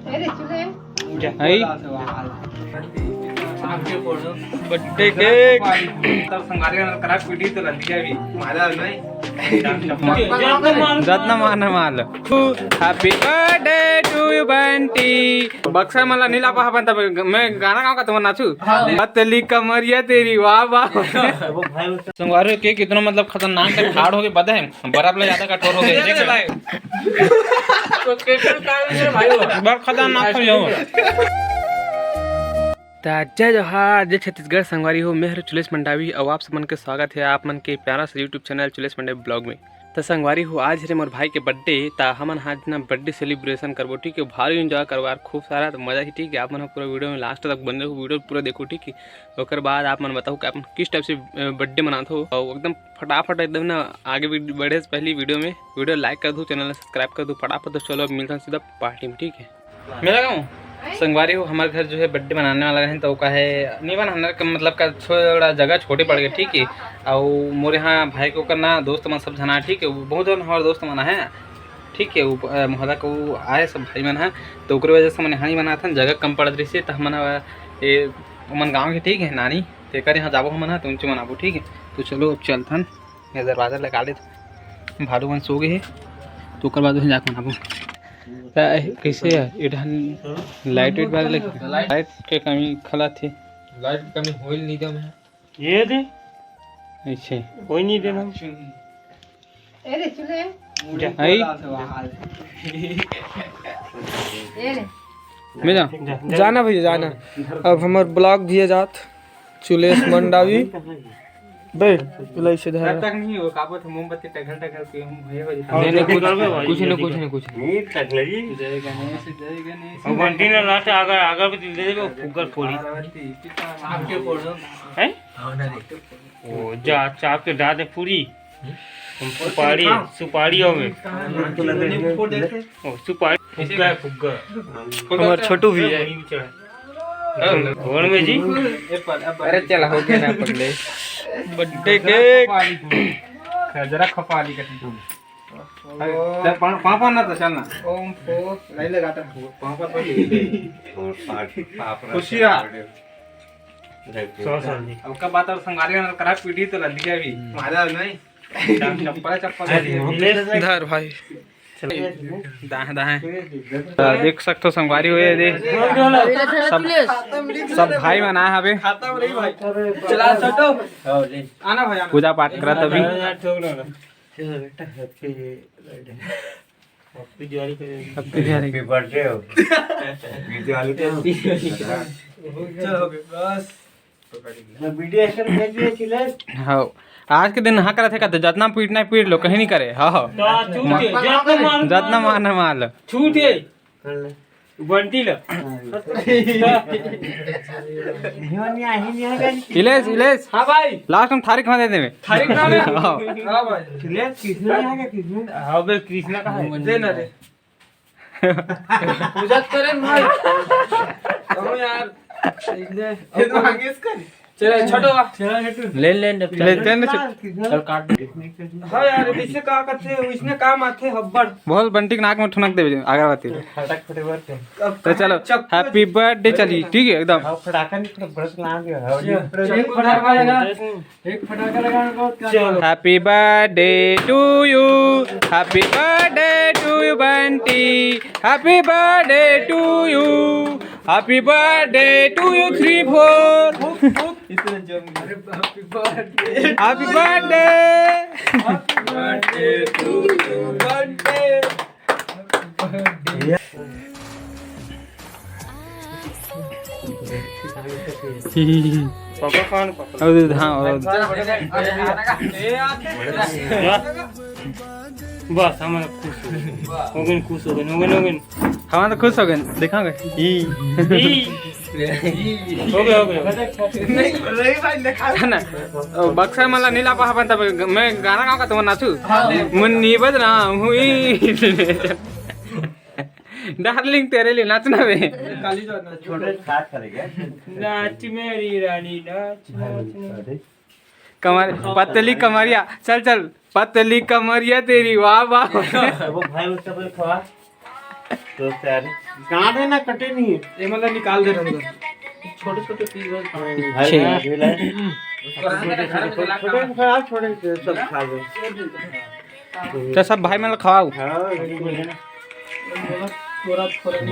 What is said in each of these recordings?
आई birthday cake तब संगारे करा PT तो लग गया भी मारा नहीं रत्न मान माल happy birthday to you Bunty बक्सर मला नीला पहा पण मैं गाना गाऊं का तुम्हारा नाचू पतली कमरिया तेरी वाह वाह संगवारी केक कितना मतलब खतरनाक से हार्ड हो गए पता है बर्फ ले ज्यादा कठोर हो गए तो केक भाई बहुत खतरनाक हो जय जोहार जय छत्तीसगढ़ संगवारी हो मैं चुलेश मंडावी और आप सबन के स्वागत है आप मन के प्यारा सा यूट्यूब चैनल चुलेश मंडे ब्लॉग में। तो संगवारी हो आज है मोर भाई के बर्थडे ता हमन आज ना बर्थडे सेलिब्रेशन करबो ठीक है भारी एंजॉय करवार खूब सारा तो मजा ही ठीक है आप मन पूरा वीडियो में लास्ट तक बने रहो वीडियो पूरा देखो ठीक है ओकर बाद आप मन बताओ कि आप किस टाइप से बर्थडे मनाते हो और एकदम फटाफट एकदम ना आगे बढ़े से पहली वीडियो लाइक कर दो चैनल सब्सक्राइब कर दो फटाफट। तो चलो अब मिलता हूँ सीधा पार्टी में ठीक है। मेरा गाँव संगवारी हो हमारे घर जो है बर्थडे मनाने वाला है तो का है नहीं बनाना का मतलब का थोड़ा जगह छोटे पड़ गए ठीक है और मोरे यहाँ भाई को करना दोस्त मन सब जना ठीक है बहुत जन हमारे दोस्त मना है ठीक है वो मोहदा को आए सब भाई मन है तो उस वजह से मैंने यहाँ ही बना था जगह कम पड़ रही से तो हम मन गाँव के ठीक है नानी तो कर यहाँ जाबो हम तो उनसे मनाबो ठीक है। तो चलो अब चलथन ये दरवाज़ा लगा ले भालू मन सो गए है तो उसके बाद जाकर मनाबो कैसे है इधर लाइट वेट वाले लाइट के कमी खला थी लाइट कमी होइल नहीं दम है ये दे अच्छा कोई नहीं देना अरे चले आई मैं जाना भैया जाना अब हमार ब्लॉग दिए जात चुलेश मंडावी बैठ इलाई से धर तक नहीं हो काबत मोमबत्ती टघल के हम भैया नहीं कुछ नहीं तक लगी जय गणेश और घंटी ना लास्ट आगे भी दे देबो फुगर फोड़ी आपके फोड़ दो हैं ओ जा चाप के डाल दे पूरी हम सुपारी हो में फोड़ देते ओ सुपारी फुग्गा हमार छोटू भी है कौन में जी अरे चला हो गया ना पगले बर्थडे केक जरा खपा ली कटी पापा ना तो चलना ओम फो नहीं लगाता पापा तो खुशियां अब का बात और संगारे ना करा पीटी तो लग गया भी मारा नहीं चप्पल धर भाई दाएं दाएं देख सकते हो संगवारी हुए दे सब भाई मनाए हवे चला छोटो आना भाई पूजा पाठ करा तभी हैप्पी बर्थडे हो चलो बस वीडियो एक्शन भेज दिए चिल्लास हाँ आज के दिन हाँ करा थे कहते जितना पीटना पीट लो कहीं नहीं करे हाँ हाँ जितना मारना मार लो छूट गई बंटी ला इलेश इलेश हां भाई लास्ट में थारिक में दे देवे थारिक नाम है हाँ हां भाई कृष्ण आ गया कृष्ण हां बे कृष्णा का है दे ना रे पूजा करें भाई हम यार ये तो आगे इसका चलो छोटो चलो छोटो ले चल काट हां यार इससे का करते हो इसने काम आते हब्बड़ बोल बंटी के नाक में ठुनक देवे अगरबत्ती फटक फटे बरते तो चलो हैप्पी बर्थडे चली ठीक है एकदम फटाका नहीं बरस ला गया एक फटाका लगा एक फटाका लगाने को चलो happy birthday to you happy birthday to you Bunty happy birthday to you happy birthday to you 3 4 इसने जम happy birthday happy birthday to you birthday पापा कौन पापा और हाँ बस हम खुश हो गए हम तो खुश हो गए दिखाओगे हो गया नहीं रही भाई दिखा ना बक्सर मला नीला पहा पण मैं गाना गाऊं का तुम्हारा नाचू मुन्नी बजना हुई डार्लिंग तेरे लिए नाचना वे काली जो छोटे साथ करेंगे नाच मेरी रानी नाच कमर पतली कमरिया चल चल पतली कमरिया तेरी वाह वाह वो भाई उसका कोई खवा दोस्त यार काटे ना कटे नहीं है ये मतलब निकाल दे रहे छोटे छोटे पीस बस छोटे सब खा लो तो सब भाई मतलब खाओ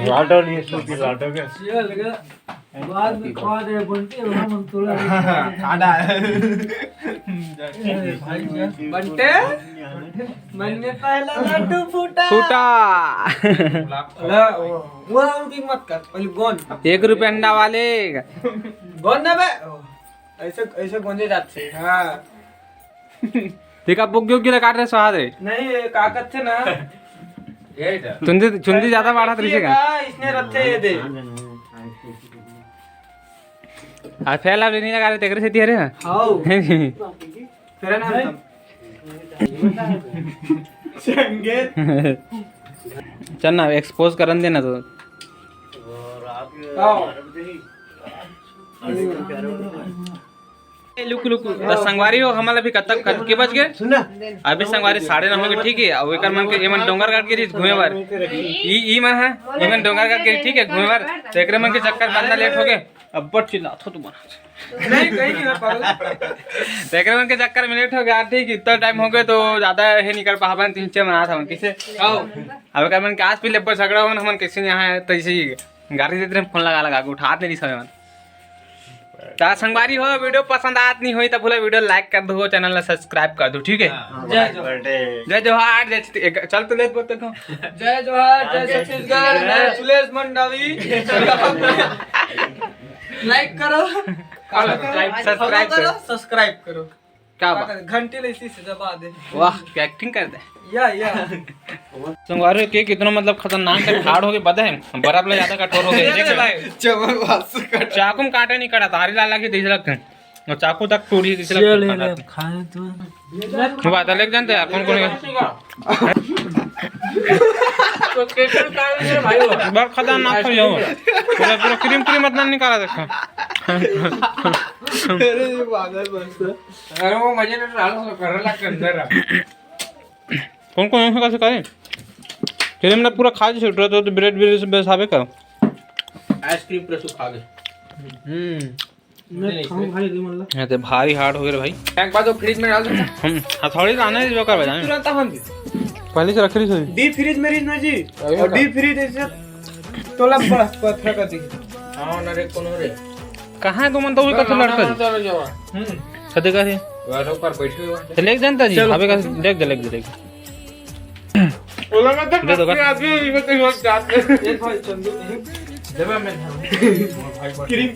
लाडो नहीं सोती लाडो के बाद में खा दे बंटी हम थोड़ा बंटे मन में पहला लड्डू फूटा वो उनकी मत कर पहले गोन 1 रुपया अंडा वाले गोन ना बे ऐसे ऐसे गोंदे जाते हाँ देखा बुक क्यों किला काट रहे स्वाद रे नहीं ये कागज थे ना चुंदी ज्यादा बढ़ा तरीके का इसने रखे ये दे आ फैला नहीं लगा रहे तेरे से दिया रे हाउ फिर ना संगीत चल ना एक्सपोज करन देना तो लुक लुक बस संगवारी हो हमारा भी कतक के बज गए सुना अभी संगवारी 9:30 हो गए ठीक है अब एकर मन के एमन डोंगर काट के घूमे बार ई मन है एमन डोंगर काट के ठीक है घूमे बार तो एकरे मन के चक्कर बंदा लेट हो गए अब बट चिल्ला थो तुम नहीं कहीं नहीं पागल तो एकरे मन के चक्कर में लेट हो गया ठीक इतना टाइम हो गए तो ज्यादा है नहीं कर पावन 3-6 मना था किसे आओ अब एकर मन के आस भी लेपर झगड़ा हो हमन कैसे यहां है तो ऐसे ही गाड़ी देते फोन लगा उठाते नहीं सब मन ता संगवारी हो वीडियो पसंद आत नहीं होई तो भूला वीडियो लाइक कर दो चैनल ला सब्सक्राइब कर दो ठीक है जय जोहार चल तो लेत बोलते तो जय जोहार जय छत्तीसगढ़ जय सुलेश मंडावी लाइक करो सब्सक्राइब करो सब्सक्राइब करो क्या बात घंटे ले इसी से दबा दे वाह क्या एक्टिंग कर दे या संगवारी के कितना मतलब खतरनाक से खाड़ हो के बदे बर्फ ले ज्यादा कठोर हो गए चमक वासु कट चाकू में काटे नहीं कटा तारी लाल लगी दिस लगते और चाकू तक टूटी दिस लगते खाए तो बात अलग जानते यार कौन कौन तो केकर का है भाई वो बहुत खतरनाक हो जाओ पूरा पूरा क्रीम क्रीम मत निकाला देखो अरे ये पागल बस अरे वो मजे में डालो करला के अंदर कौन कौन कैसे करे चलिए मतलब पूरा खा छूट रहा तो ब्रेड ब्रेड से बेसाबे का आइसक्रीम प्रेस खा गए मैं खाऊं भाई रिमल्ला ये तो भारी हार्ड हो गए भाई एक बार तो फ्रिज में डाल दो हम हथौड़ी लाना है जो कर बजाने तुरंत हम पहले से रख रही थी डीप फ्रीज में ना जी और डीप फ्रीज ऐसे तोला बड़ा पत्थर का दी हां ना रे कोनो रे कहां है तुम तो वही कथि लड़का चलो जाओ सदे का रे वारो पर बैठे हो तो लेक जानता जी अबे का देख दे ओला मत दे दो का आदमी ये तो जाते एक भाई चंदू देवा मैं क्रीम